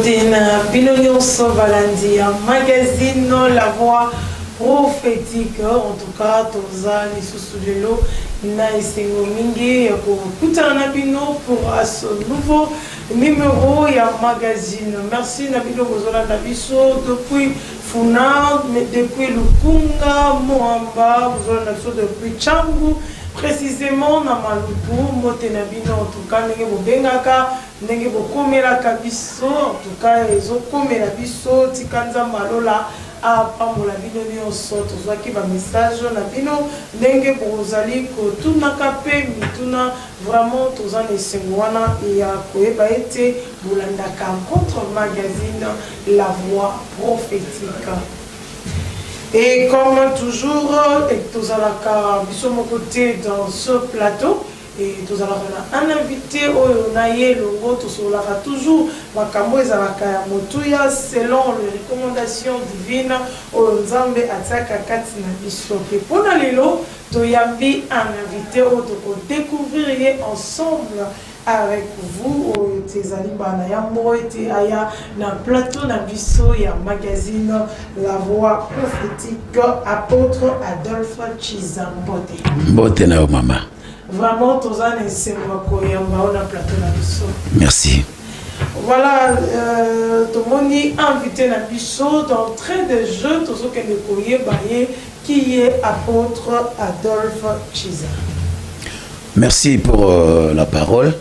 Botina, Binonion Sovalandia, magazine La Voix prophétique. En tout cas, Toza, les sous-sous-de-l'eau, na isengo mingi, pour Koutana Bino pour ce nouveau numéro ya magazine. Merci Nabino Bozola Nabiso, depuis Funa, depuis Lukunga, Moamba, Bozola Nabiso, depuis Changu. Précisément na maluku mote na bino en tout cas ndenge bobengaka ndenge bokomelaka biso en tout cas ezokomela biso tikanza malola apambola bino nyonso tozwaki ba message na bino ndenge bozali kotunaka mpe mituna vraiment toza na esengo wana ya koyeba ete bolandaka contre magazine La Voix prophétique. Et comme toujours, tous à la côté dans ce plateau, et tous à la un invité au Naye Longo, tous à toujours, Makambo et Zalaka Motuya, selon les recommandations divines, au Nzambe Ataka Katina Biso. Et pour Nalilo, Toyambi, un invité au découvrir ensemble avec vous tezaliba na yambo ete aya na plateau na biso ya magazine La Voix prophétique apôtre Adolphe Chizambote. Mbote na mama. Vraiment toza na semba ko yamba na plateau na biso. Merci. Voilà, tomoni invité na biso d'entrée de jeu tozo kende koye baye qui est apôtre Adolphe Chiza. Merci pour la parole.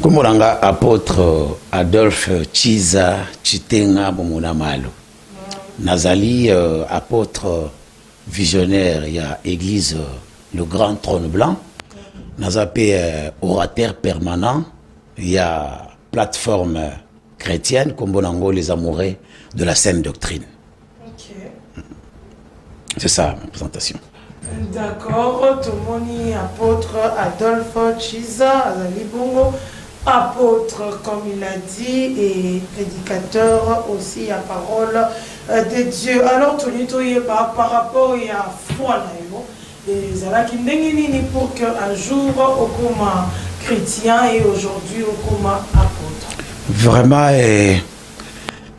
Comme on a apôtre Adolphe Chiza Chitenga Bomona Malo. Nazali apôtre visionnaire, il y a église le Grand Trône Blanc. Nazapé orateur permanent, il y a plateforme chrétienne comme Bonango les amoureux de la saine doctrine. Okay. C'est ça ma présentation. D'accord, Tomoni apôtre Adolphe Chiza Azali Bongo. Apôtre, comme il a dit, et prédicateur aussi à parole de Dieu. Alors, par rapport à foi, et Zalaki Ndengini pour qu'un jour, au coma chrétien et aujourd'hui, au coma apôtre. Vraiment,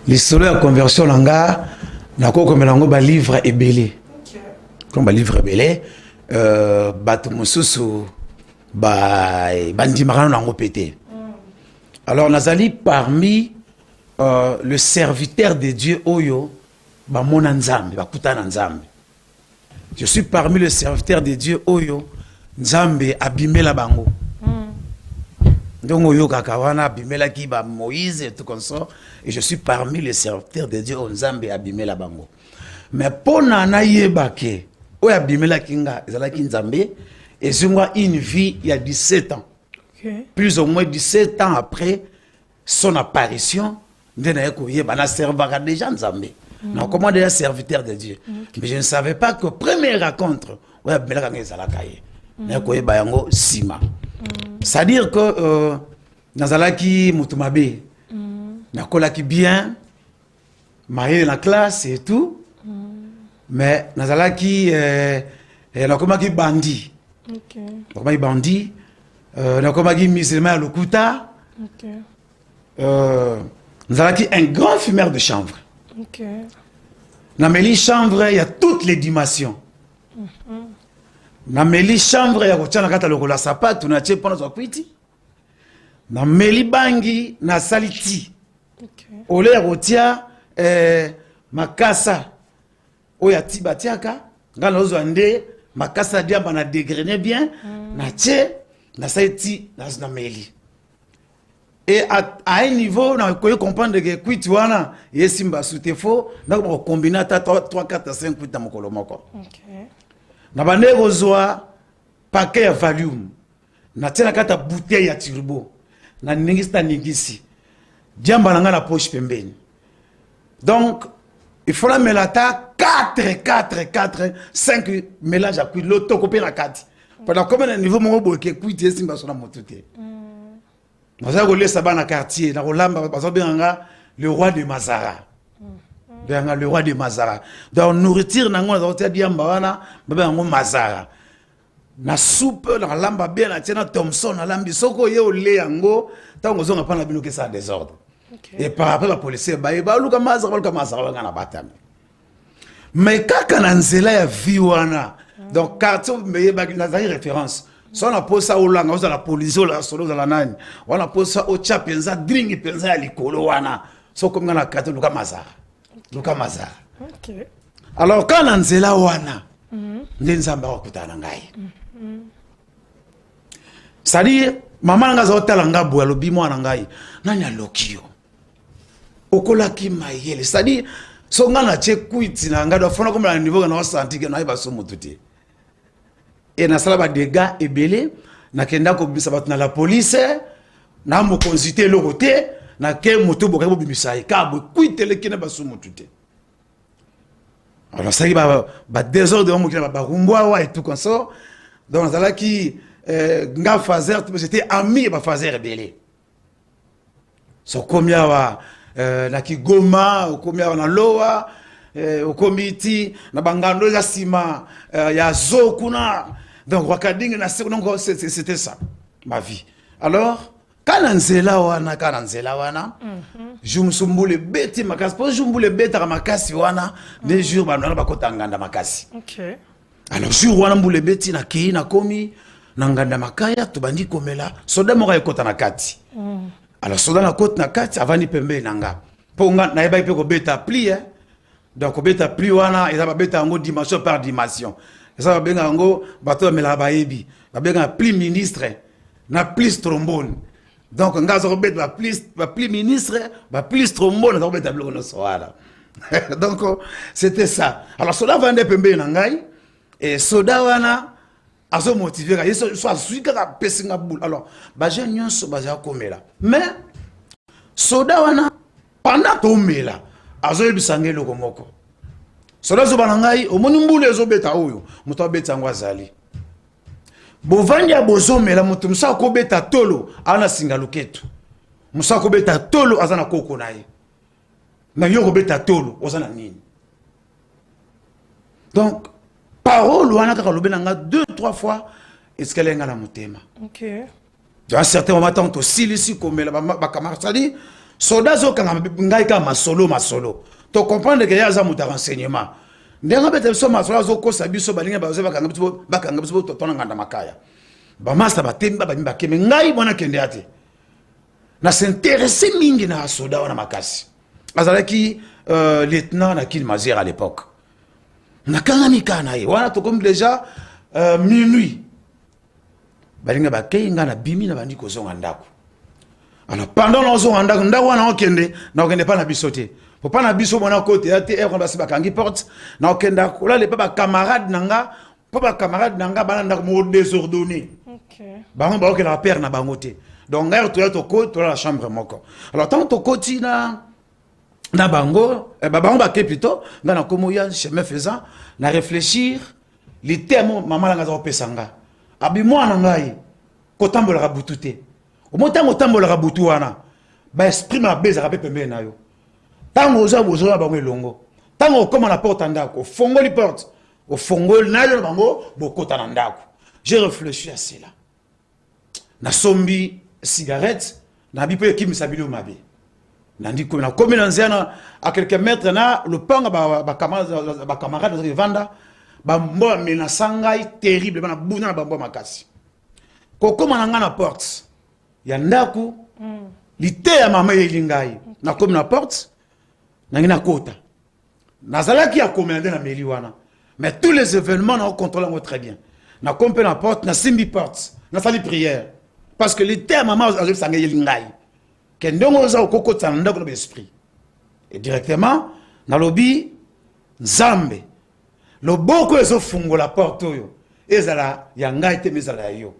l'histoire de la conversion, comme un livre ébélé. Comme un livre ébélé, alors, Nazali parmi le serviteur de Dieu Oyo, je suis parmi le serviteur de Dieu Oyo, Nzambe abimela bango. Donc Oyo kakawana abimela ki ba Moïse et tout comme ça, et je suis parmi les serviteurs de Dieu Nzambe abimela bango. Mais pona na yebake, Oyo abimela kinga, ezalaki Nzambe, et zungwa une vie il y a 17 ans. Okay. Plus ou moins 17 ans après son apparition, on servait déjà Nzambe. On commande déjà serviteur de Dieu. Mais je ne savais pas que premier rencontre, c'est-à-dire que Nazalaki Mutumabe, Nakolaki bien, marié dans la classe et tout, mais Nazalaki Nakomaki bandit. Nakomaki bandit. Nakomaki musulman à Lokuta. Nous avons un grand fumeur de chanvre. Dans les chanvre, il y a toutes les dimensions. Dans les chanvre, il y a la sapat, tu n'as pas de kwiti. Dans les bangi, na saliti. Ole rotia, makasa. Oya tibatiaka. Ganozo ande, makasa diamba na dégrené bien. Na tche. Na meli. Et à un niveau, on a comprendre que kuiti wana yesimba soute faux, na ko combiner 3 4 5 kuita mokolo moko. OK. Na bande rozwa paquet ya volume. Na tena kata bouteille ya turbo. Na ningista ningisi. Diamba nga na poche pembeni. Donc il faut la melata 4 5 mélange à kuit l'auto copé na 4. Pendant combien de niveau mon boy qui kuiti yesimba sona motuté. Nous avons laissé ça dans le quartier, dans le roi de Mazara. Le roi de Mazara. Donc, nourriture, nous avons dit Mazara. Na soupe, na lamba bien, na tiena Thompson, na lambi, soko ye au lait yango, tant que nous avons pas la binoke ça désordre. Et par après la police ba luka mazara ngana batami. Mais kaka na nzela ya viwana. Donc quartier mais ba na référence. So on a posé ça au langa, on a la police, on a solo dans la nani. On a posé ça au tcha penza drink penza ya likolo wana. So comme ngana quartier luka mazara. Luka mazara. OK. Alors quand na nzela wana nzamba wakutana ngai. C'est-à-dire maman nga za hotela ngabu alobi mwana ngai nani alokio. Okolaki mayele. C'est-à-dire so nga na che kuiti na nga do fona comme na niveau na santi ke na iba so mututi. Et na sala ba dégâts ebele na kenda ko bisa batu na la police na mo consulter le côté na ke mutu boka bo bimisai ka bo kuitele kina ba so mututi. Alors ça y ba désordre mo kina ba rumboa wa et tout comme ça. Donc ça là qui nga fazer j'étais ami ba fazer ebele. So komia wa na Kigoma, okomia na Loa, okomiti na bangando ya sima ya zokuna. Donc wakadinga na donc c'était ça ma vie. Alors kananzela wana jumsumbule beti makasi po jumbule beta makasi wana des jours banana bakota nganda makasi. OK. Alors jour wana mbule beti na ki na komi na nganda makaya to bandi komela soda moko ekota na kati. Alors soda na côte na kati avani pembe nanga ponga na yeba ipe ko beta pli donc ko beta pli wana eza ba beta ngo dimension par dimension eza ba benga ngo bato mela ba yebi ba benga pli ministre na pli trombone donc nga zo beta ba pli ministre ba pli trombone zo beta bloco no soara donc c'était ça. Alors soda vande pembe nangai et soda wana azo motiver ka yeso so asuika ka pesinga boule. Alors ba jeune nyonso baza komela mais soda wana pendant to mela azo yebisangelo komoko soda zo banangai omoni mbule ezo beta oyo muto beta ngwazali bovanya bozo mela muto musa ko beta tolo ana singa luketu musa ko beta tolo azana koko naye na yo ko beta tolo ozana nini. Donc parole wana kaka lobela nga 2-3 fois est-ce qu'elle est ngala motema. OK. Dans un certain moment tant aussi ici comme ba camarade ça dit soda zo kanga ngai ka masolo to comprendre que ya za muta renseignement ndenga bete so masolo zo ko sabiso balinga ba zo bakanga biso to tona nganda makaya ba master batemba ba mba keme ngai bona kende ate na s'intéresser mingi na soda wana makasi azalaki lieutenant na Kil Mazir à l'époque. Nakanga mikana ye wana to comme déjà minuit balinga bakenga na bimi na bandi kozonga ndako. Alors pendant l'ozonga ndako ndako wana okende na okende pa na bisote po pa na biso mona côté ate er ba bakangi porte na okenda ko la le pa ba camarade nanga bana ndako mo désordonné. OK. Bango ba okela père na bango te. Donc ngaire to ko to la chambre moko. Alors tant to koti na bango bango ba ke plutôt ngana komo ya chemin faisant na réfléchir les termes maman la ngaza opesanga abi mwana ngai ko tambola ka butute o motango tambola ka butu wana ba esprit ma beza ka pembe na yo tango oza bozola bango elongo tango koma na porte ndako fongoli porte o fongoli na yo bango bokota na ndako. J'ai réfléchi à cela na sombi cigarette na bipe kimisa bilo mabe nandi ko na komi na nzana à quelques mètres na le panga ba camarade de vanda ba mbo mena sangai terrible bana buna na bambo makasi ko koma na ngana porte ya ndaku lité ya mama yelingai na komi na porte na ngina kota nazalaki ya commander na meli wana mais tous les événements na contrôler très bien na kompe na porte na simbi porte na sali prière parce que lité ya mama azali sangai yelingai kendongo za okoko tsanda ko l'esprit et directement na lobi nzambe loboko ezo fungo la porte oyo ezala ya ngai te mezala yo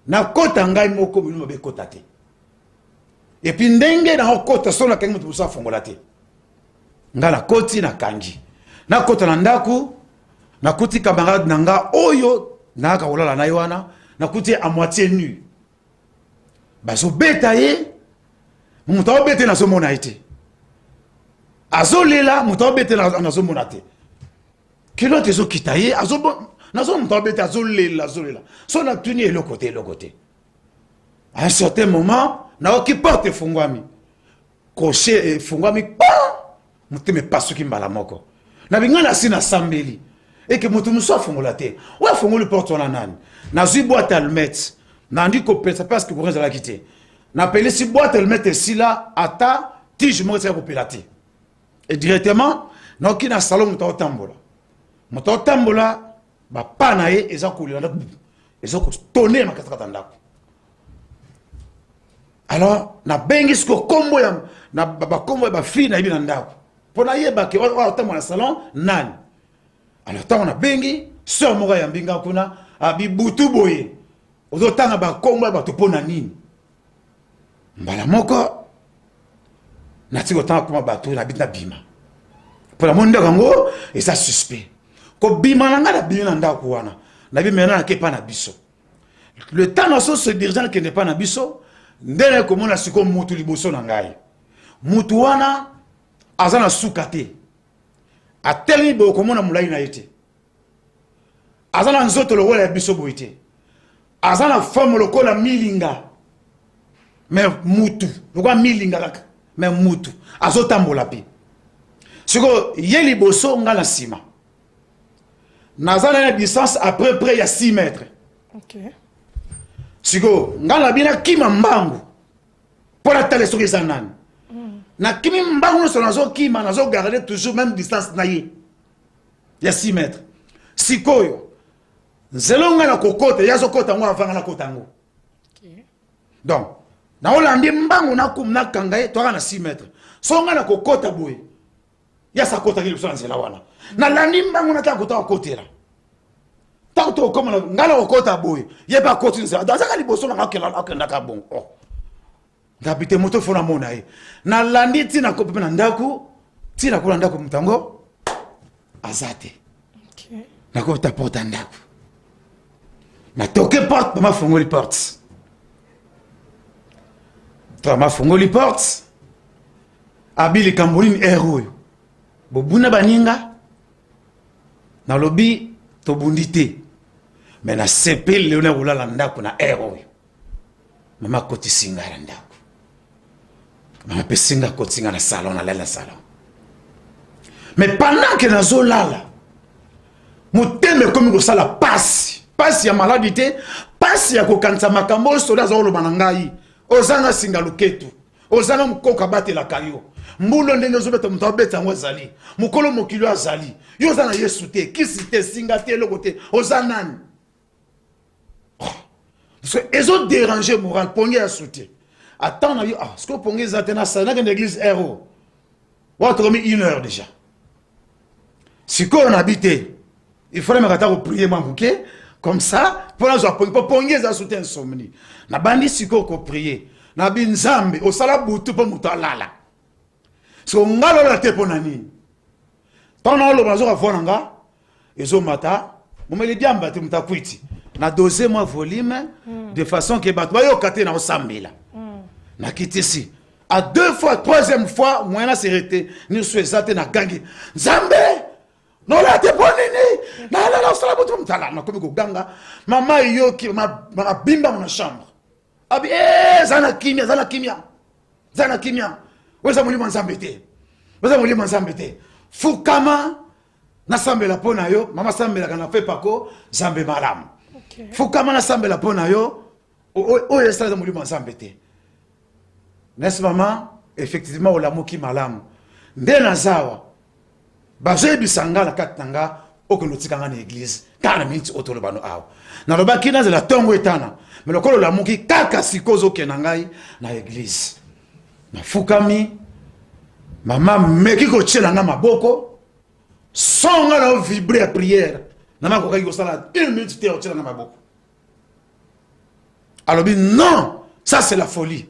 na kota ngai moko bino be kota te et puis ndenge na kota sona kengi mutu sa fungo la te ngala koti na kangi na kota na ndaku na kuti camarade nanga oyo na ka olala na yoana na kuti à moitié nu bazo betaye muto bete na somona ite azolela muto bete na somona te kilo tezo kitaye azobo nazo muto bete azolela so na tuni le côté à un certain moment na oki porte fungwami crochet et fungwami muteme pasuki mbala moko na bingana sina sambeli et que mutu muso fungola te wa fungoli porte wana nani na zui boîte allumette na ndi ko pesa parce que pour la quitter na pelé si boîte allumette si là ata tige mo ça populati et directement na kina salon muto tambola ba pana ye eza kulira eza ko tonner makata ndako. Alors na bengi sko kombo ya na ba kombo ba fille na ibina ndako pona yeba ke wa tambola salon nani. Alors tant on a bengi sœur moko ya mbinga kuna abibutu boye ozo tanga ba kombo ba to pona nini mbala moko na tiko tanga kuma ba to na bita bima pona monde kango et ça suspect ko bima na ngala bima ndako wana na bima na ke pa na biso le temps noso se dirigeant qui n'est pas na biso ndele ko mona siko mutu liboso na ngai mutu wana azana sukate ateli bo ko mona mulai na yete azana nzoto lo wala biso boite azana femme lo ko la milinga mais mutu lokwa milinga kaka mais mutu azotambola pi siko yeli boso ngala sima nazana na distance à peu près ya 6 mètres. OK. Siko ngala bina kima mbangu pour tele soki sanani na kimi mbangu so nazo kima nazo garder toujours même distance na ye ya 6 mètres sikoyo zelonga na kokota yazo kota ngo avanga na kota ngo. OK. Donc na olandi mbangu na kumna kangaye to na 6 mètres songa na kokota boye ya sa kota kile so nzela wana na landi mbangu na ta kota kotela tanto comme ngala okota boye yeba koti nzela dazaka liboso na ngakela akenda ka bon oh ngabite moto fona mona ye na landi tina ko na ndaku tina ko ndaku mtango azate. OK. Na ko ta porte ndaku na toke porte ma fongoli porte to ma fongoli porte abili kambolini héros bobuna baninga na lobi to bundité mais na sepe leona ulala ndako na héros mama koti singara ndako mama pesinga koti singa na salon na lela salon mais pendant que nazo lala muteme komi ko sala passe ya maladité passe ya ko kansa makambo soda za oloba na ngai ozanga singa luketu ozanga mukoka batela kayo mbulo ndenge ozobeta muto abeta ngo azali mukolo mokilo azali yo ozana yesu te kisi te singa te loko te ozanani parce que ezo déranger moral ponge ya soutien attends na yo ce que ponge za tena ça na l'église héros wa to comme 1 heure déjà si ko on habite il faudrait me kata ko prier mamouké comme ça pour la joie pour ponge za soutien insomnie na bandi siko ko prier na binzambe o sala butu po mutalala so ngalo la te pona nini tona lo bazo ka fona nga ezo mata momeli diamba te mutakwiti na deuxième volume de façon que bato yo kate na osambela na kitisi à 2 fois 3e fois moyena s'arrêter ni so ezate na gangi nzambe no la te ponini na la sala butu mutala na komi ko ganga mama yo ki ma bimba na chambre abi zana kimia weza mulimo nzambe te fukama na sambela pona yo mama sambela kana fe pako zambe malamu. Okay. Fukama na sambela pona yo o yesa mulimo nzambe te n'est-ce maman effectivement olamuki malamu ndena zawa bazebi sangala katanga okendo tikanga na église kana minti otolobano awa na lobaki na zela tongo etana mais lokolo lamuki kaka sikozo kenangai na église na fukami mama meki ko tshela na maboko songa na vibrer à prière na mako ka yosala 1 minute te o tshela na maboko alors non ça c'est la folie.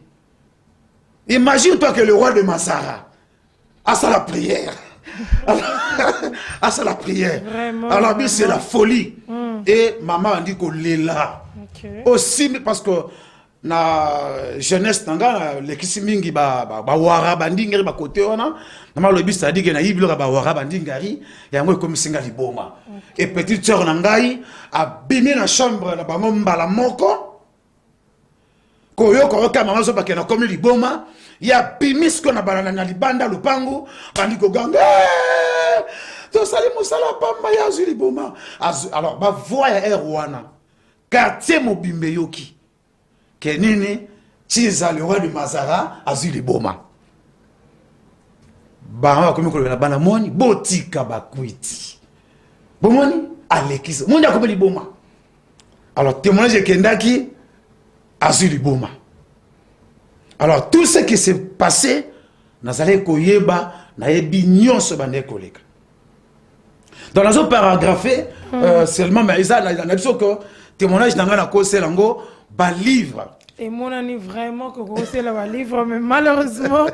Imagine-toi que le roi de Massara a ça la prière. A ça la prière. Vraiment, alors c'est la folie. Et maman a dit qu'on l'est là. Aussi parce que na jeunesse tanga les kisimingi ba wara bandingari ba côté ona na le bis a dit que na iblo ba wara bandingari ya ngo comme singa liboma. Et petite sœur na ngai a bimé na chambre na bango mbala moko koyo koyoka mama zo bakena comme liboma ya pimis ko na banana na libanda lupangu bandi ko ganga to sali musala pamba ya zu liboma alors ba voix ya Rwanda quartier mobimbe yoki kenini chiza le roi de Mazara azu liboma ba ko na bana moni botika bakwiti bomoni alekisa monde akobe liboma alors témoignage kendaki azu liboma. Alors tout ce qui s'est passé nazale koyeba na yebi nyonso bande koleka. Dans la zone paragraphée seulement mais ça na biso que témoignage nanga na ko selango ba livre. Et mon ami vraiment que c'est la livre mais malheureusement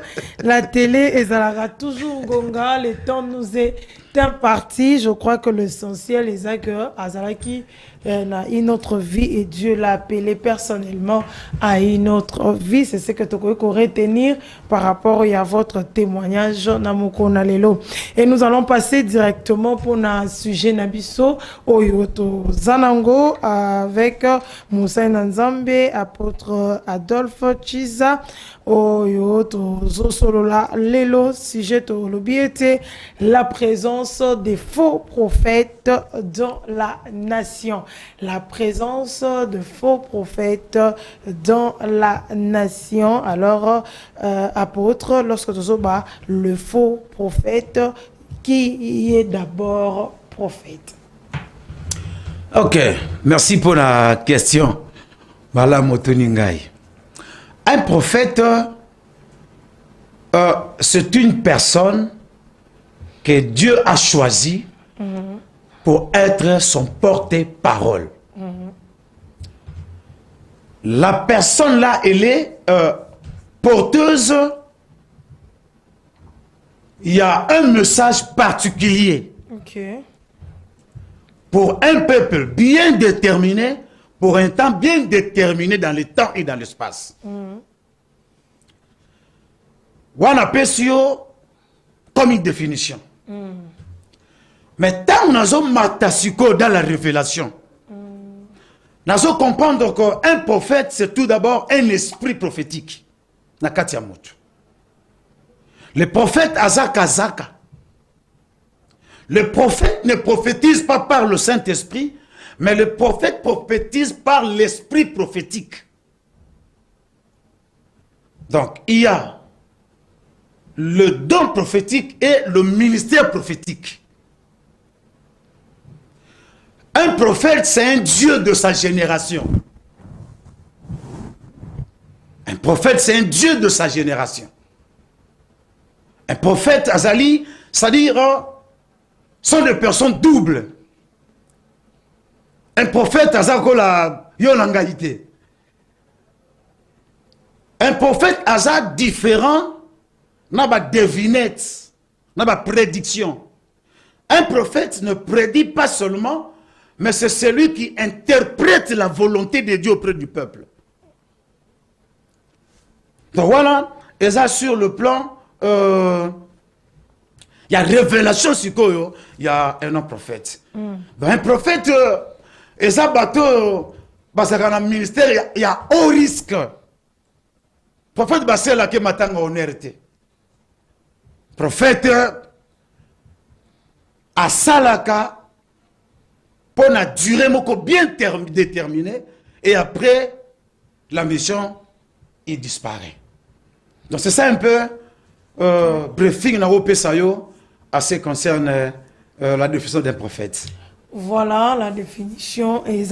la télé est toujours gonga, le temps nous est imparti. Je crois que l'essentiel est que Azalaki a une autre vie et Dieu l'a appelé personnellement à une autre vie. C'est ce que tu peux retenir par rapport à votre témoignage Namoko Nalelo. Et nous allons passer directement pour un sujet Nabiso Oyoto Zanango avec Moussa Nzambe, apôtre Adolphe Chiza Oyoto Zosolola Lelo. Sujet to l'obiété, la présence des faux prophètes dans la nation. La présence de faux prophètes dans la nation. Alors, apôtre, lorsque tu as le faux prophète, qui est d'abord prophète? Ok, merci pour la question. Voilà Motoningai. Un prophète, c'est une personne que Dieu a choisi pour être son porte-parole. La personne là, elle est porteuse. Il y a un message particulier pour un peuple bien déterminé, pour un temps bien déterminé dans le temps et dans l'espace. Wana pesio comme une définition. Mais tant que nous avons matasiko dans la révélation, nous allons comprendre qu'un prophète, c'est tout d'abord un esprit prophétique. Le prophète Azaka. Le prophète ne prophétise pas par le Saint-Esprit, mais le prophète prophétise par l'esprit prophétique. Donc, il y a le don prophétique et le ministère prophétique. Un prophète, c'est un Dieu de sa génération. Un prophète, c'est un Dieu de sa génération. Un prophète, Azali, c'est-à-dire, sont des personnes doubles. Un prophète, Azakola, Yolangalité. Un prophète, Azad, différent, n'a pas devinette, n'a pas prédiction. Un prophète ne prédit pas seulement, mais c'est celui qui interprète la volonté de Dieu auprès du peuple. Donc voilà, et ça sur le plan, il y a révélation sur quoi il y a un homme prophète. Un prophète, et ça bateau, parce que dans le ministère, il y a haut risque. Prophète, c'est là que m'attend en honnêteté. Prophète, à Salaka, pour la durée bien déterminée, et après, la mission, il disparaît. Donc c'est ça un peu, briefing na Opesayo, à ce qui concerne la définition d'un prophète. Voilà la définition. Yes.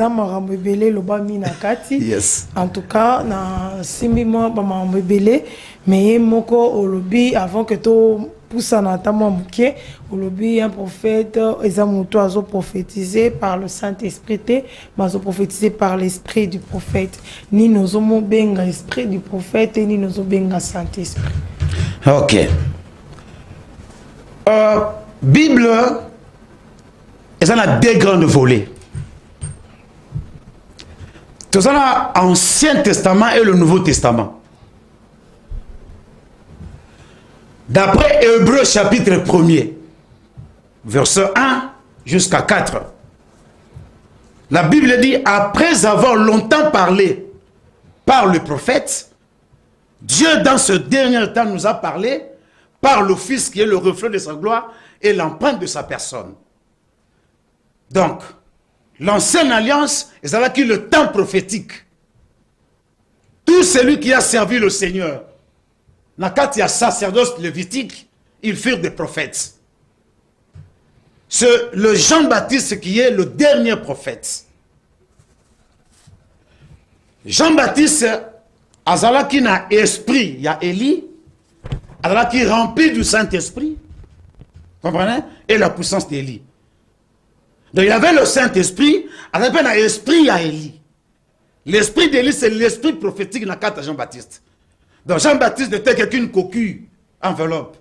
En tout cas, na simbi mo ba mambebele, mais moko olobi avant que to poussa na tamo muke, olobi un prophète ezamuto azo prophétisé par le Saint-Esprit, mazo prophétisé par l'esprit du prophète. Ni nozo mo benga esprit du prophète ni nozo benga Saint-Esprit. OK. Bible, il y a deux grands volets. Tout ça, l'Ancien Testament et le Nouveau Testament. D'après Hébreux chapitre 1er, verset 1 jusqu'à 4, la Bible dit, après avoir longtemps parlé, par le prophète, Dieu dans ce dernier temps nous a parlé par le Fils qui est le reflet de sa gloire et l'empreinte de sa personne. Donc, l'ancienne alliance, c'est là qui le temps prophétique. Tout celui qui a servi le Seigneur, quand il y a sacerdoce lévitique, ils furent des prophètes. C'est le Jean-Baptiste qui est le dernier prophète. Jean-Baptiste, azala qui n'a esprit, il y a Élie, azala qui est rempli du Saint-Esprit, comprenez? Et la puissance d'Élie. Donc il y avait le Saint-Esprit, azala n'a esprit à Élie. L'esprit d'Élie, c'est l'esprit prophétique dans le Jean-Baptiste. Donc Jean-Baptiste n'était qu'une coquille, enveloppe.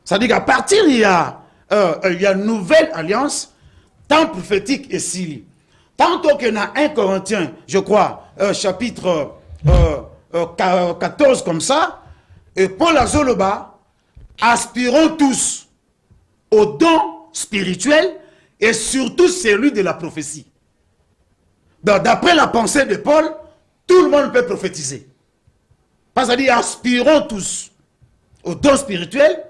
Ça dit qu'à partir, il y a une nouvelle alliance, tant prophétique et Syrie. Tantôt qu'il y a 1 Corinthiens, je crois, chapitre 14 comme ça, et Paul Azoloba, aspirons tous au don spirituel et surtout celui de la prophétie. D'après la pensée de Paul, tout le monde peut prophétiser. Parce qu'il dit aspirons tous au don spirituel,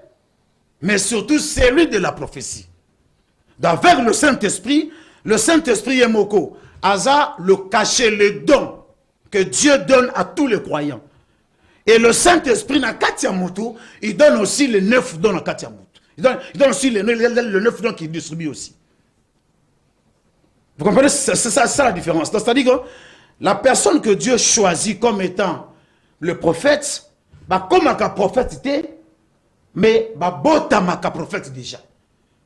mais surtout celui de la prophétie. Avec le Saint-Esprit est moko. Aza le cachet, le don que Dieu donne à tous les croyants. Et le Saint-Esprit, na Katiamoto, il donne aussi les 9 dons à Katiamoto. Il donne aussi les 9 dons qu'il distribue aussi. Vous comprenez? C'est ça la différence. C'est-à-dire que la personne que Dieu choisit comme étant le prophète, comme un prophète était, mais botama ka prophète déjà.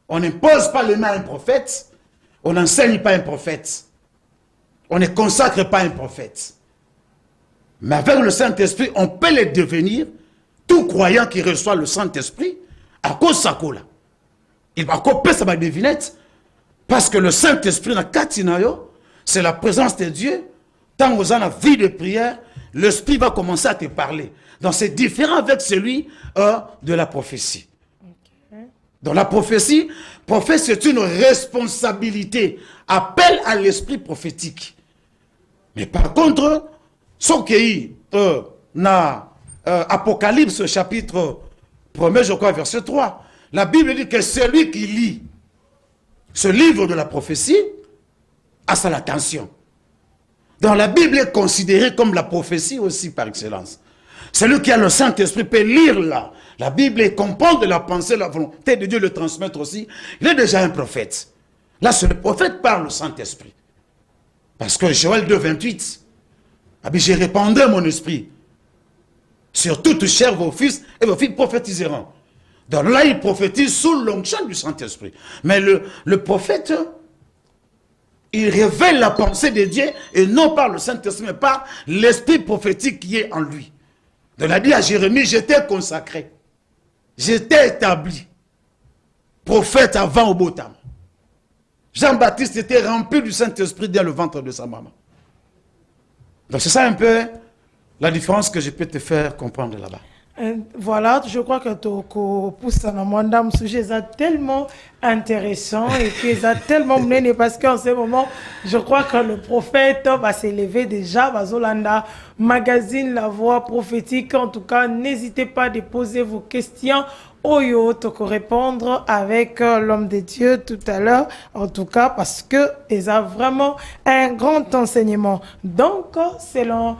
On n'impose pas les mains à un prophète, on n'enseigne pas un prophète, on ne consacre pas un prophète. Mais avec le Saint-Esprit, on peut le devenir. Tout croyant qui reçoit le Saint-Esprit, à cause de ça, il va couper sa devinette, parce que le Saint-Esprit, c'est la présence de Dieu. Tant que vous avez la vie de prière, l'Esprit va commencer à te parler. Donc c'est différent avec celui de la prophétie. Okay. Dans la prophétie, c'est une responsabilité, appel à l'esprit prophétique. Mais par contre, ce qui dans Apocalypse chapitre 1er, je crois, verset 3, la Bible dit que celui qui lit ce livre de la prophétie a son attention. Donc la Bible est considérée comme la prophétie aussi par excellence. Celui qui a le Saint-Esprit peut lire la Bible et comprendre la pensée, la volonté de Dieu, le transmettre aussi. Il est déjà un prophète. Là, c'est le prophète par le Saint-Esprit. Parce que Joël 2, 28, j'ai répandu mon esprit sur toute chair, vos fils et vos filles prophétiseront. Donc là, il prophétise sous l'onction du Saint-Esprit. Mais le prophète, il révèle la pensée de Dieu et non par le Saint-Esprit, mais par l'esprit prophétique qui est en lui. Donc il a dit à Jérémie, j'étais consacré, j'étais établi, prophète avant au Botam. Jean-Baptiste était rempli du Saint-Esprit dès le ventre de sa maman. Donc c'est ça un peu la différence que je peux te faire comprendre là-bas. Voilà, je crois que tu pousse dans mon sujet tellement intéressant et qui est tellement mené parce qu'en ce moment, je crois que le prophète va s'élever déjà. Bazolanda, magazine La Voix prophétique. En tout cas, n'hésitez pas à déposer vos questions. Oyo, te répondre avec l'homme de Dieu tout à l'heure, en tout cas parce que ils a vraiment un grand enseignement. Donc, selon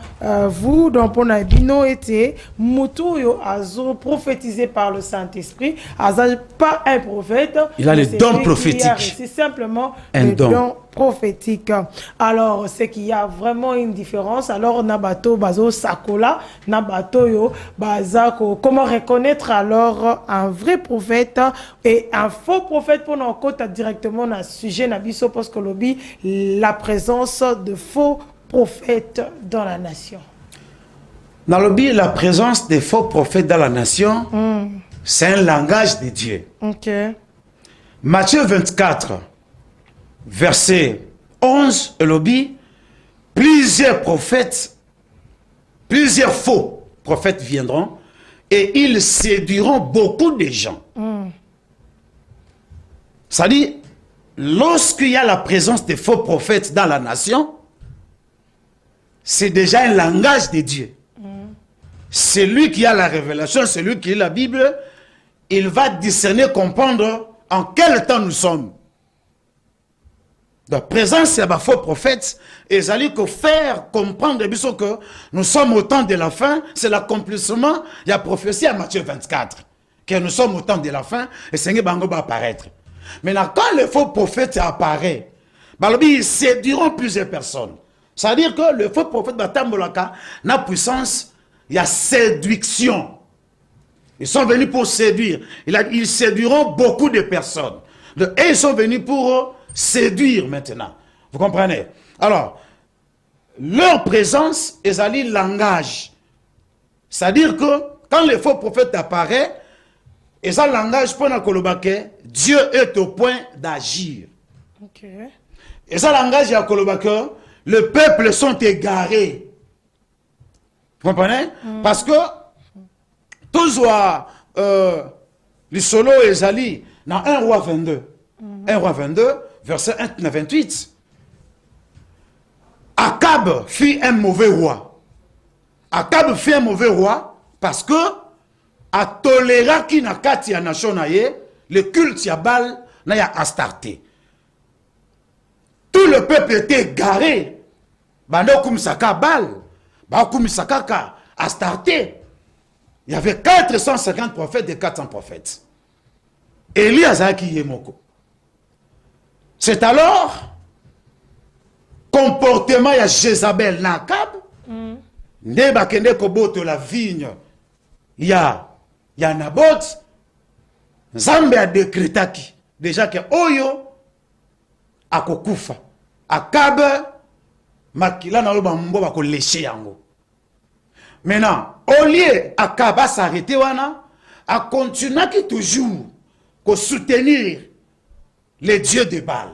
vous, donc on a bino été Mutuyo Azo prophétisé par le Saint-Esprit, Aza pas un prophète. Il a le don prophétique. C'est simplement un don prophétique. Alors, c'est qu'il y a vraiment une différence. Alors, nabato bazo sakola, nabato yo bazako. Comment reconnaître alors un vrai prophète et un faux prophète pour nous côté directement dans le sujet nabiso parce que lobby la présence de faux prophètes dans la nation. Dans le lobby, la présence des faux prophètes dans la nation, c'est un langage de Dieu. Okay. Matthieu 24. Verset 11, le lobby, plusieurs prophètes, plusieurs faux prophètes viendront et ils séduiront beaucoup de gens. Ça dit, lorsqu'il y a la présence des faux prophètes dans la nation, c'est déjà un langage de Dieu. C'est lui qui a la révélation, c'est lui qui a la Bible. Il va discerner, comprendre en quel temps nous sommes. La présence de faux prophètes, et allez que faire comprendre que nous sommes au temps de la fin, c'est l'accomplissement. Il y a prophétie à Matthieu 24, que nous sommes au temps de la fin, et Seigneur Bango va apparaître. Maintenant, quand le faux prophète apparaît, ils séduiront plusieurs personnes. C'est-à-dire que le faux prophète Batambolaka n'a puissance, il y a séduction. Ils sont venus pour séduire. Ils séduiront beaucoup de personnes. Et ils sont venus pour séduire maintenant. Vous comprenez? Alors, leur présence est un langage. C'est-à-dire que quand le faux prophète apparaît, ils ont un langage pour que Dieu est au point d'agir. Okay. Ils ont un langage à que le peuple sont égarés. Vous comprenez? Parce que toujours les solos et ali dans 1 roi 22. 1 roi 22, verset 1 à 28. Akab fut un mauvais roi. Akab fut un mauvais roi parce que a toléré qui na kati ya nation na ye le culte ya Baal na ya Astarté. Tout le peuple était égaré. Bando kumisaka Baal, ba kumisaka ka Astarté. Il y avait 450 prophètes et 400 prophètes. Élie azaki yemoko. C'est alors comportement ya Jézabel na Akab. Nde bakende koboto la vigne ya Naboth. Nzambe a décrétaki déjà que oyo akokufa. Akab makila na loba mbo bako lécher yango. Maintenant, au lieu Akab a s'arrêter wana, a continué qui toujours ko soutenir les dieux de Baal.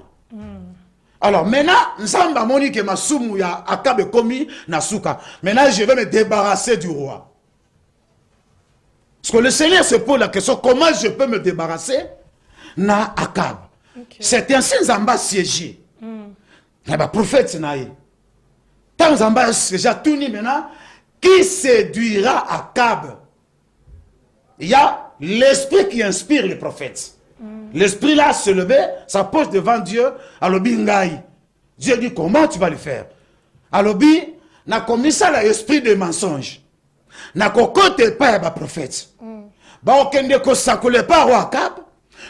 Alors maintenant, Nzamba moni que masumu ya Akab komi nasuka. Maintenant, je vais me débarrasser du roi. Parce que le Seigneur se pose la question, comment je peux me débarrasser na Akab? Okay. C'est ainsi Nzamba siégé. Il y a un prophète naïe. Tant Nzamba siégé tout ni maintenant, qui séduira Akab? Il y a l'esprit qui inspire les prophètes. L'esprit là se levait, s'approche devant Dieu, à l'obingaï. Dieu dit comment tu vas le faire? À l'obi, n'a commis ça l'esprit de mensonge. N'a cocoté pas un prophète. Ba okende ko sakole pas roi Akab.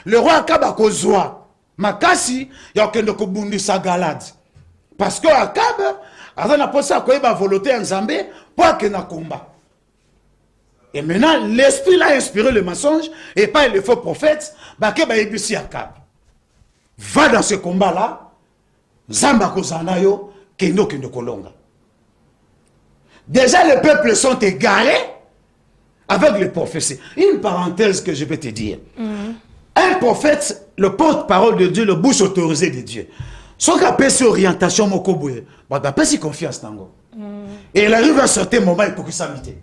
Le roi Akab a kozwa. Makasi, ya okende ko bundi sa galade. Parce que Akab, azana posa ko eba volonté en Nzambe pour que na combat. Et maintenant, l'esprit l'a inspiré le mensonge, et pas le faux prophète, Bakeba Ebisi Akab. Va dans ce combat-là, Zamba Kozanayo, Kendo Kendo Kolonga. Déjà, les peuples sont égarés avec les prophéties. Une parenthèse que je vais te dire. Un prophète, le porte-parole de Dieu, le bouche autorisée de Dieu. Son capé sur orientation, Mokoboué, bah, d'après si confiance, Tango. Et il arrive à un certain moment, il peut s'habiter.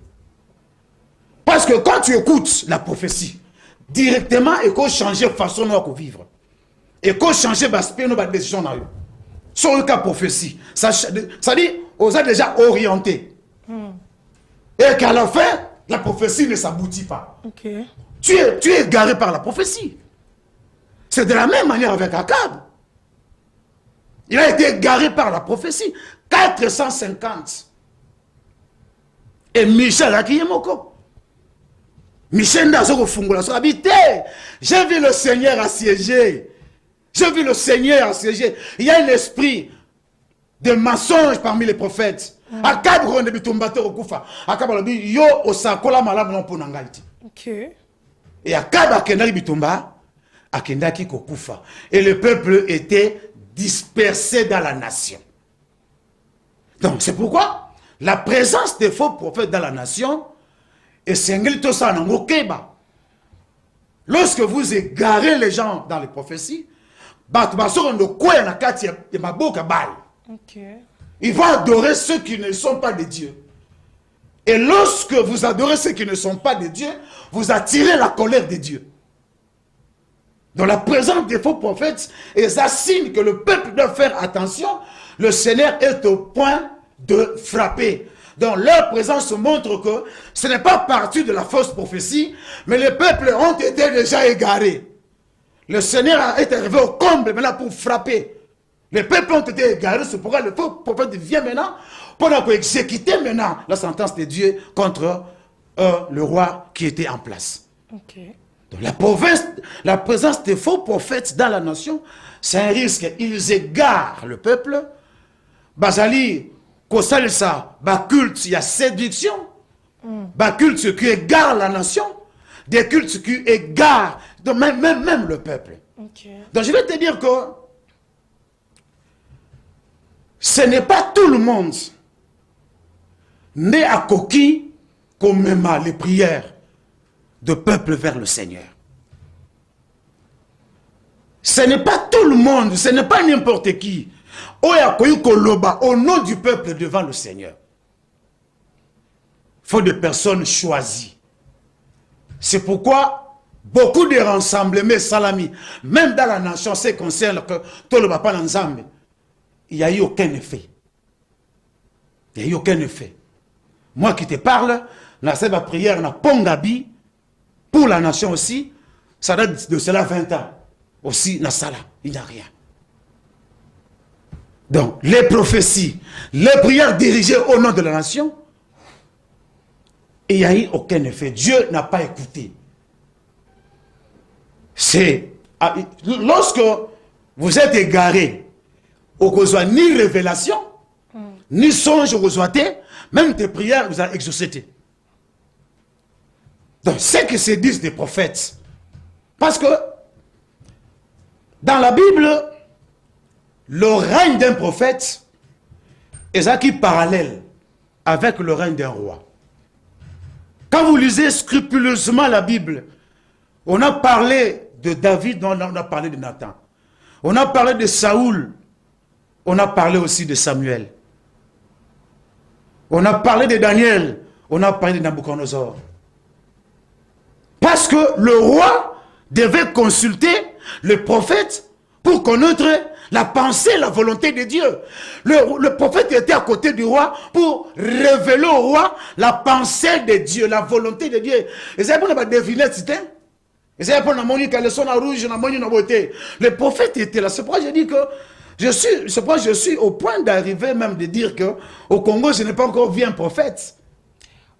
Parce que quand tu écoutes la prophétie, directement, il faut changer de façon de vivre. Il faut changer de décision. Sur le cas prophétie, ça dit, on a déjà orienté. Et qu'à la fin, la prophétie ne s'aboutit pas. Okay. Tu es égaré par la prophétie. C'est de la même manière avec Akab. Il a été égaré par la prophétie. 450. Et Michel Akiyemoko. Michel Ndazoko Fungola sera habité. J'ai vu le Seigneur assiégé. J'ai vu le Seigneur assiégé. Il y a un esprit de mensonge parmi les prophètes. Akab ronde bitumbato okufa. Akab alobi yo osakola malamu non pour nangaiti. OK. Et Akab akendaki bitumba, akendaki kokufa. Et le peuple était dispersé dans la nation. Donc c'est pourquoi la présence des faux prophètes dans la nation est singulièrement ça nango keba. Lorsque vous égarez les gens dans les prophéties, ils vont adorer ceux qui ne sont pas de Dieu. Et lorsque vous adorez ceux qui ne sont pas de Dieu, vous attirez la colère de Dieu. Dans la présence des faux prophètes, et ça signe que le peuple doit faire attention. Le Seigneur est au point de frapper. Donc leur présence montre que ce n'est pas parti de la fausse prophétie, mais les peuples ont été déjà égarés. Le Seigneur est arrivé au comble maintenant pour frapper. Les peuples ont été égarés, c'est pourquoi le faux prophète vient maintenant pour exécuter maintenant la sentence de Dieu contre le roi qui était en place. Okay. Donc la présence des faux prophètes dans la nation, c'est un risque. Ils égarent le peuple. Bazali, Kosalisa, culte, il y a séduction. Culte qui égare la nation. Des cultes qui égarent même le peuple. Okay. Donc je vais te dire que ce n'est pas tout le monde né à coquille comme même les prières de peuple vers le Seigneur. Ce n'est pas tout le monde, ce n'est pas n'importe qui. Au nom du peuple devant le Seigneur. Il faut des personnes choisies. C'est pourquoi beaucoup de rassemblements salami, même dans la nation, c'est concerne que tout le papa n'ensemble, il n'y a eu aucun effet. Il n'y a eu aucun effet. Moi qui te parle, la ma prière, na Pongabi, pour la nation aussi, ça date de cela 20 ans. Aussi, na Sala, il n'y a rien. Donc, les prophéties, les prières dirigées au nom de la nation, il n'y a eu aucun effet. Dieu n'a pas écouté. C'est lorsque vous êtes égaré, au besoin ni révélation, ni songe au besoin, même tes prières vous ont exaucé. Donc, c'est que se disent des prophètes. Parce que dans la Bible, le règne d'un prophète est acquis parallèle avec le règne d'un roi. Quand vous lisez scrupuleusement la Bible, on a parlé de David, on a parlé de Nathan. On a parlé de Saoul, on a parlé aussi de Samuel. On a parlé de Daniel, on a parlé de Nabucodonosor. Parce que le roi devait consulter le prophète pour connaître la pensée, la volonté de Dieu. Le prophète était à côté du roi pour révéler au roi la pensée de Dieu, la volonté de Dieu. Et c'est pour ne deviner, c'était. Et c'est pour Monique, le son rouge, la Monique, la beauté. Le prophète était là. C'est pourquoi je dis que je suis au point d'arriver même de dire que au Congo, je n'ai pas encore vu un prophète.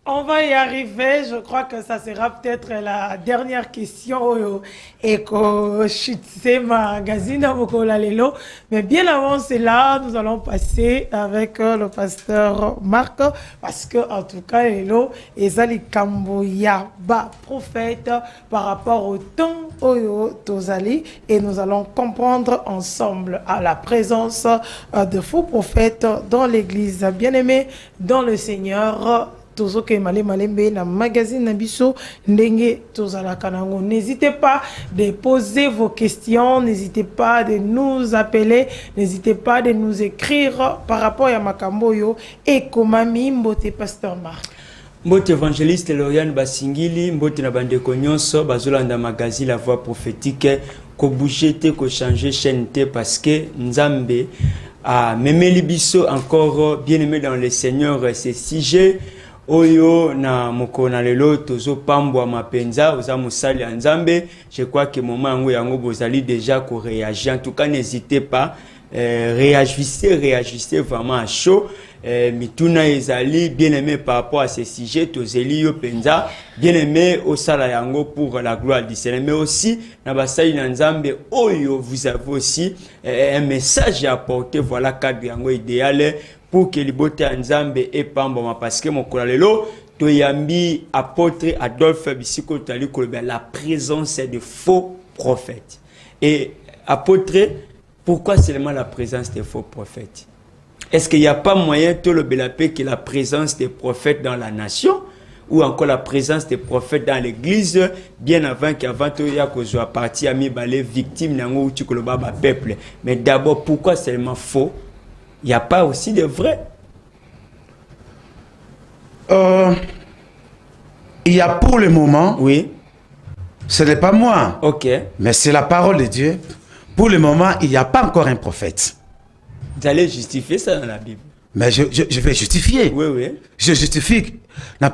On va y arriver. Je crois que ça sera peut-être la dernière question et que c'est magazine lelo. Mais bien avant cela, nous allons passer avec le pasteur Marc parce que en tout cas lelo ezali kamboya ba prophète par rapport au temps oyo tozali et nous allons comprendre ensemble à la présence de faux prophètes dans l'église. Bien-aimés dans le Seigneur. Na magazine Nabiso Ndenge Tozala Kanango. N'hésitez pas de poser vos questions, n'hésitez pas de nous appeler, n'hésitez pas de nous écrire par rapport à Makamboyo et Komami Mbote Pasteur Marc. Mbote évangéliste Lauriane Basingili, Mbote na bande konyonso, bazolanda magazine La Voix prophétique, ko bouger te, ko changer chaîne te parce que Nzambe a memeli biso encore bien aimé dans le Seigneur ces sujets. Oyo na mokona lelo tozo pambwa mapenza oza musali ya Nzambe. Je crois que moment yango bozali déjà ko réagir. En tout cas n'hésitez pas, réagissez vraiment à chaud. Mituna ezali bien aimé par rapport à ces sujets tozeli yo penza bien aimé au sala yango pour la gloire du Seigneur. Mais aussi na basali na Nzambe oyo vous avez aussi un message à apporter. Voilà cadre yango idéal pour que libote Nzambe et pamboma parce que mon kolalelo toyambi apôtre Adolphe Bisiko tali kolobia la présence de faux prophètes. Et apôtre, pourquoi seulement la présence des faux prophètes? Est-ce qu'il n'y a pas moyen de le belapé que la présence des prophètes dans la nation ou encore la présence des prophètes dans l'église bien avant qu'avant il y a que soit parti à mi balé victime nango tu koloba ba peuple. Mais d'abord pourquoi seulement faux? Il n'y a pas aussi de vrai? Il y a pour le moment, oui. Ce n'est pas moi. Ok. Mais c'est la parole de Dieu. Pour le moment, il n'y a pas encore un prophète. Vous allez justifier ça dans la Bible? Mais je vais justifier. Oui, oui. Je justifie. Dans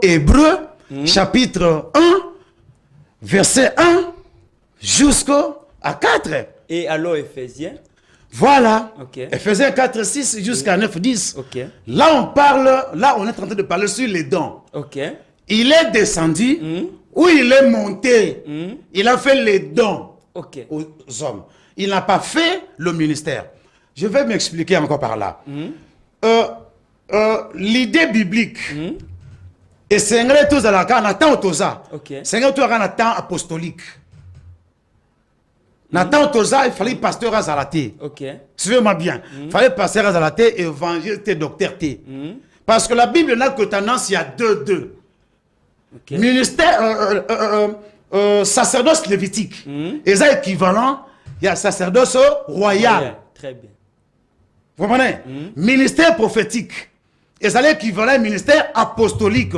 Hébreu, chapitre 1, verset 1 jusqu'à 4. Et alors Éphésiens? Voilà. Ok. Éphésiens 4, 6 jusqu'à 9, 10. Ok. Là, on est en train de parler sur les dons. Ok. Il est descendu ou il est monté. Il a fait les dons Ok. aux hommes. Il n'a pas fait le ministère. Je vais m'expliquer encore par là. L'idée biblique, et c'est un tous à la cas, on attend autosa. C'est un tout à la temps apostolique. Nathan Toza, il fallait pasteur à Zalaté. Ok. Suivez-moi bien. Il fallait pasteur à Zalaté, évangile, docteur T. Parce que la Bible n'a que tendance, il y a deux. Okay. Ministère, sacerdoce lévitique. Et ça équivalent, il y a sacerdoce royal. Yeah, très bien. Vous comprenez? Ministère prophétique. Et ça l'équivalent ministère apostolique.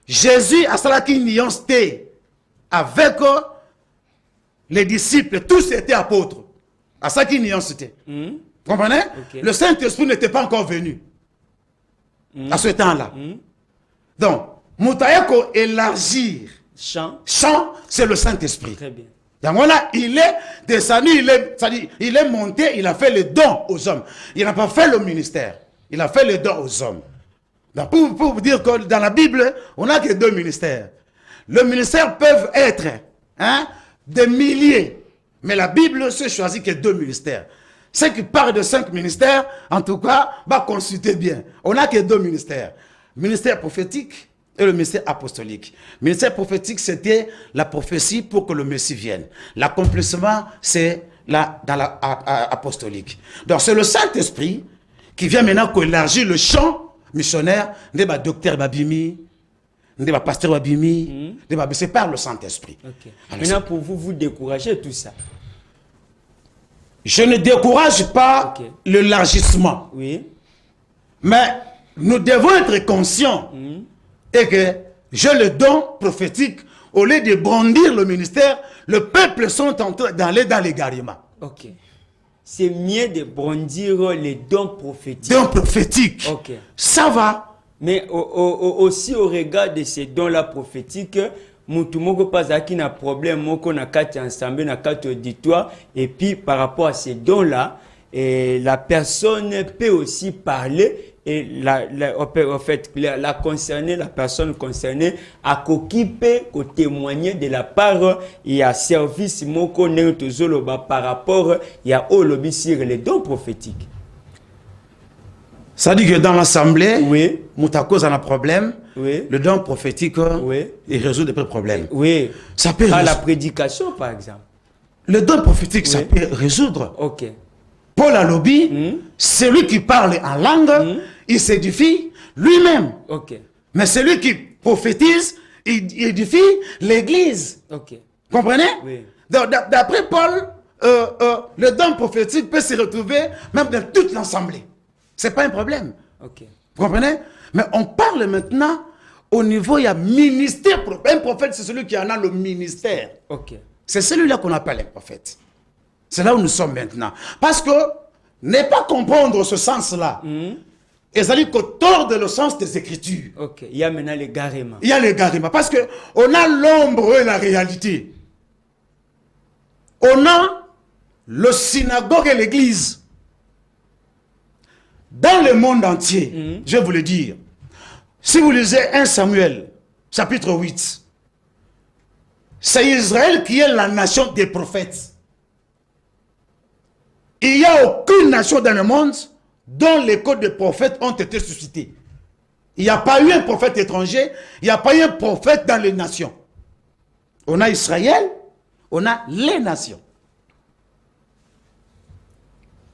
Jésus a cela qui nuance avec les disciples, tous étaient apôtres. À ça qui nuance était. Vous comprenez? Okay. Le Saint-Esprit n'était pas encore venu à ce temps-là. Donc, Moutayako élargir. Chant, c'est le Saint-Esprit. Très bien. Donc voilà, il est descendu, il est monté, il a fait les dons aux hommes. Il n'a pas fait le ministère. Il a fait les dons aux hommes. Donc pour vous dire que dans la Bible, on n'a que deux ministères. Le ministère peuvent être des milliers. Mais la Bible se choisit que deux ministères. Ceux qui parlent de 5 ministères, en tout cas, va consulter bien. On n'a que deux ministères. Ministère prophétique et le ministère apostolique. Le ministère prophétique, c'était la prophétie pour que le Messie vienne. L'accomplissement, c'est dans l'apostolique. Donc, c'est le Saint-Esprit qui vient maintenant élargir le champ missionnaire de ma docteur Babimi, de ma pasteur Babimi, c'est par le Saint-Esprit. Okay. Maintenant, pour vous, vous découragez tout ça. Je ne décourage pas l'élargissement. Oui. Mais nous devons être conscients et que j'ai le don prophétique. Au lieu de brandir le ministère, le peuple sont en train d'aller dans l'égarement. Ok. C'est mieux de brandir les dons prophétiques. Dons prophétiques. Ok. Ça va. Mais aussi au regard de ces dons-là prophétiques, mutu moko pas qui n'a problème moko na kati ensemble na kati auditoire et puis par rapport à ces dons-là, la personne peut aussi parler et en fait la personne concernée a qu'occupé qu'au témoigner de la part il y a service moko n'entozoloba par rapport il y a au lobby sur les dons prophétiques. Ça dit que dans l'assemblée, oui, Moutakos a un problème, oui, le don prophétique, il résout des problèmes. Oui. Ça peut à la prédication, par exemple. Le don prophétique, ça peut résoudre. Ok. Paul a lobby, celui qui parle en langue, il s'édifie lui-même. Ok. Mais celui qui prophétise, il édifie l'église. Ok. Comprenez? Oui. D'après Paul, le don prophétique peut se retrouver même dans toute l'assemblée. Ce n'est pas un problème. Ok. Vous comprenez? Mais on parle maintenant au niveau, il y a ministère. Un prophète, c'est celui qui en a le ministère. Ok. C'est celui-là qu'on appelle un prophète. C'est là où nous sommes maintenant. Parce que ne pas comprendre ce sens-là, et ça dit qu'au tort de le sens des Écritures. Ok. Il y a maintenant l'égarement. Il y a l'égarement. Parce qu'on a l'ombre et la réalité. On a le synagogue et l'église. Dans le monde entier, je vais vous le dire, si vous lisez 1 Samuel, chapitre 8, c'est Israël qui est la nation des prophètes. Il n'y a aucune nation dans le monde dont les codes de prophètes ont été suscités. Il n'y a pas eu un prophète étranger, il n'y a pas eu un prophète dans les nations. On a Israël, on a les nations.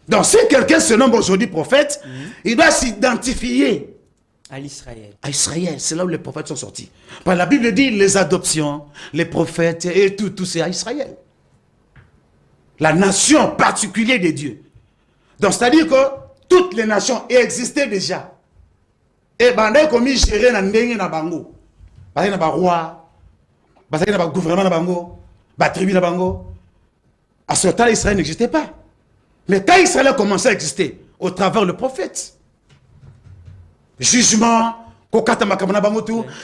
Donc si quelqu'un se nomme aujourd'hui prophète, il doit s'identifier à l'Israël. À Israël, c'est là où les prophètes sont sortis. Parce que la Bible dit les adoptions, les prophètes et tout c'est à Israël. La nation particulière de Dieu. Donc c'est-à-dire que toutes les nations existaient déjà. Et bandé comme ils géraient na ndenge na bango. Parce qu'il y a un roi, parce qu'il y a un gouvernement na bango, une tribu na bango. À ce temps, Israël n'existait pas. Mais quand Israël a commencé à exister, au travers le prophète, jugement,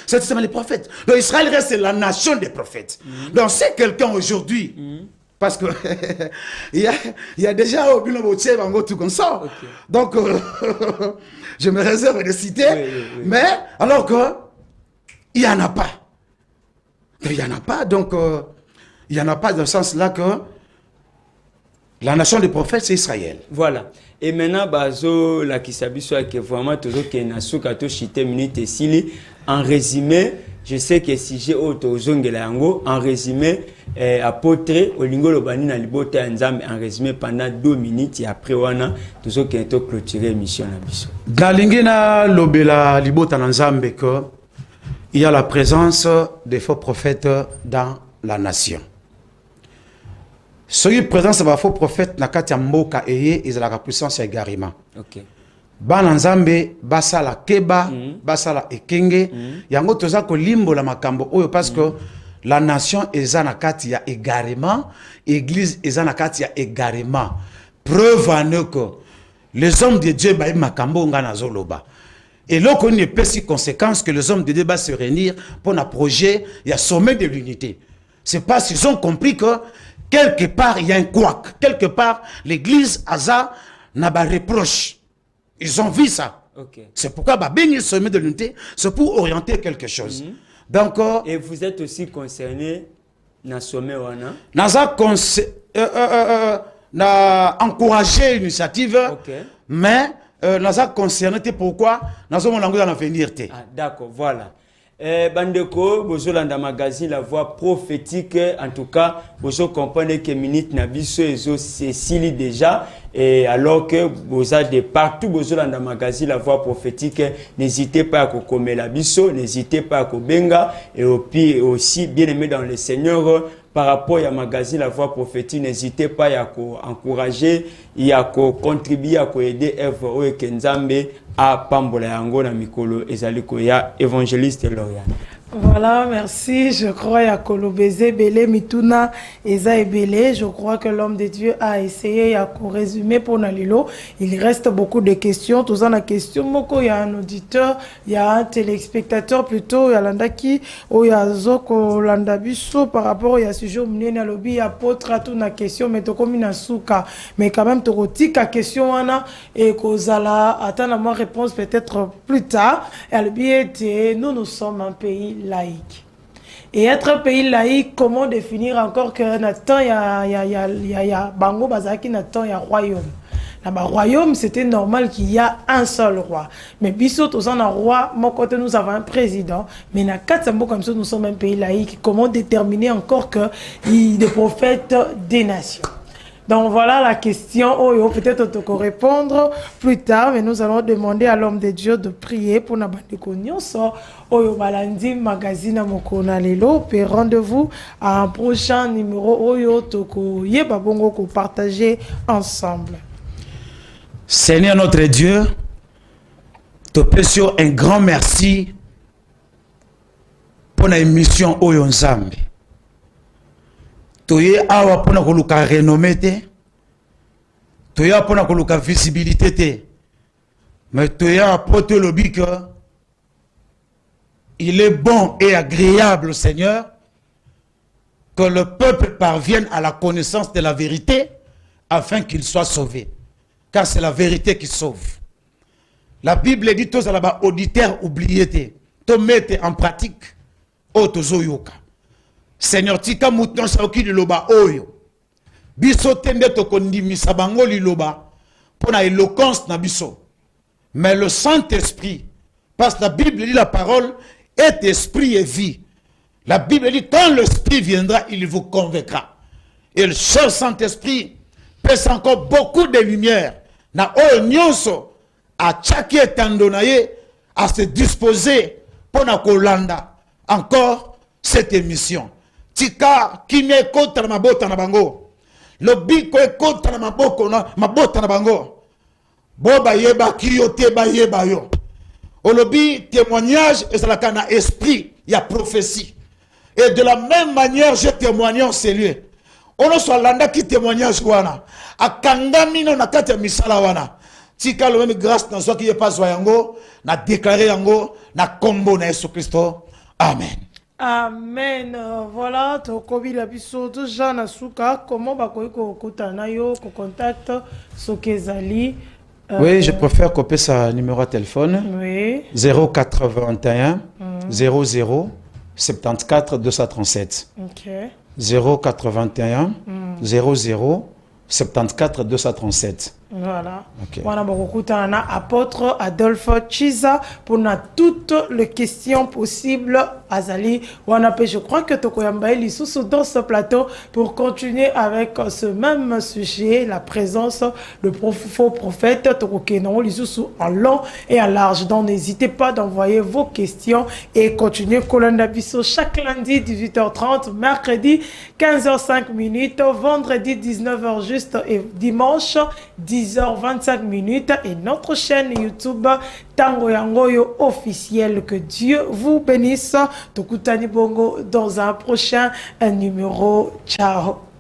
c'est seulement les prophètes. Donc Israël reste la nation des prophètes. Donc c'est quelqu'un aujourd'hui, parce que il y a déjà au tout comme ça. Donc je me réserve de citer, mais alors que il n'y en a pas. Il n'y en a pas, donc il n'y en a pas dans le sens là que la nation des prophètes, c'est Israël. Voilà. Et maintenant, bazo la kisabiso que vraiment toujours que nasuka to chite minute sili. En résumé, je sais que si j'ai auto zongela yango, en résumé, apôtre olingo lobani na libota nzambe en résumé pendant 2 minutes et après wana toujours que to clôturer émission na biso. Dans lingina lobela libota nzambe que il y a la présence des faux prophètes dans la nation. Soyez présent de faux prophètes na kati ya mboka eye ezalaka puissance ya garima. OK. Bana nzambe basala keba, basala ekenge, yango toza ko limbo la makambo oyo parce que la nation eza na kati ya égarement, église eza na kati ya égarement. Preuve en que les hommes de Dieu ba makambo ngana zoloba. Et là qu'on ne peut si conséquence que les hommes de Dieu va se réunir pour un projet, il y a sommet de l'unité. C'est parce qu'ils ont compris que quelque part, il y a un couac. Quelque part, l'église Aza n'a pas reproche. Ils ont vu ça. Okay. C'est pourquoi le sommet de l'unité, c'est pour orienter quelque chose. Donc, et vous êtes aussi concerné dans le sommet wana? N'a encouragé l'initiative, okay. Mais nous avons concerné pourquoi nous avons l'angle dans l'avenir. Ah, d'accord, voilà. Bandeko, Bozolanda Magazine, la voix prophétique, en tout cas, vous comprenez que Minute Nabiso et Cécilie déjà, et alors que vous avez de partout, Bozolanda Magazine, la voix prophétique, n'hésitez pas à commettre la biso, n'hésitez pas à benga, et aussi, bien aimé dans le Seigneur, par rapport à magazine La Voix Prophétique, n'hésitez pas à encourager, à contribuer, à aider Eve Oekenzambe à Pambola Yango na Mikolo Ezaliko ya évangéliste Lorian. Voilà, merci. Je crois à Kolobeze, Belé, Mituna, Eza et Belé. Je crois que l'homme de Dieu a essayé à résumer pour Nalilo. Il reste beaucoup de questions. Tous en a question. Moko, il y a un auditeur, il y a un téléspectateur plutôt, il y a l'andaki, il y a Zoko Landabiso par rapport au sujet au Mnene Lobby, il y a Potra, tout na question, mais to comme na souka. Mais quand même, to rotique à question, Anna, et Kozala, attends à ma réponse peut-être plus tard. Elle était, nous sommes un pays laïque. Et être un pays laïque, comment définir encore que Nathan, il y a Bango Bazaki, Nathan, il y a royaume. Là-bas, royaume, c'était normal qu'il y a un seul roi. Mais Bissot, aux un roi, mon côté, nous avons un président. Mais na Katsambo, comme ça, nous sommes un pays laïque. Comment déterminer encore que il des prophètes des nations? Donc voilà la question. Oh, peut-être on peut répondre plus tard, mais nous allons demander à l'homme de Dieu de prier pour nous abandonner. Oh, Balandi magazine Mokona Lelo. Puis rendez-vous à un prochain numéro. Oh, toko yeba bongo ko partager ensemble. Seigneur notre Dieu, te présente un grand merci pour l'émission Oyo Nzambe. Toye awa pona koluka renommé te, toye pona koluka visibilité te, mais toye apporter le but que il est bon et agréable, Seigneur, que le peuple parvienne à la connaissance de la vérité afin qu'il soit sauvé. Car c'est la vérité qui sauve. La Bible dit tous à la auditeur oublié te, to mette en pratique, o tozo yoka. Seigneur, tika mouton saoki liloba oyo. Biso tende to kondimisa bango liloba pour la éloquence na biso. Mais le Saint-Esprit, parce que la Bible dit la parole est esprit et vie. La Bible dit quand l'Esprit viendra, il vous convaincra. Et le cher Saint-Esprit pèse encore beaucoup de lumière. Na oyo nyonso a tchaki etandonaye à se disposer pour na kolanda encore cette émission. Tika kimye kontra mabota na bango. Lobiko e kontra maboko na mabota na bango. Boba yeba kiyote ba yeba yo. Olobi témoignage ezalaka na esprit ya prophétie. Et de la même manière je témoigne en celui. Ono soit landa ki témoignage wana. Akangami no nakati ya misala wana. tika le même grâce dans ce qui est pas yango na déclarer yango na combo na Yesu Christo. Amen. Amen. Voilà, tokobi la biso to Jean Asuka, comment bakoyi ko kotana yo ko contact Sokezali. Oui, je préfère copier sa numéro de téléphone. Oui. 081 00 74 237. OK. 081 00 74 237. Voilà. Ok. Voilà, na apôtre Adolphe Chiza pour toutes les questions possibles. Azali, je crois que Tokoyamba est dans ce plateau pour continuer avec ce même sujet, la présence de faux prophètes Tokokenon, en long et en large. Donc n'hésitez pas d'envoyer vos questions et continuer Colanda Bisso chaque lundi 18h30, mercredi 15h05, vendredi 19h juste et dimanche 10h25 et notre chaîne YouTube Tango Yangoyo officiel. Que Dieu vous bénisse. Tokutani Bongo dans un prochain numéro. Ciao.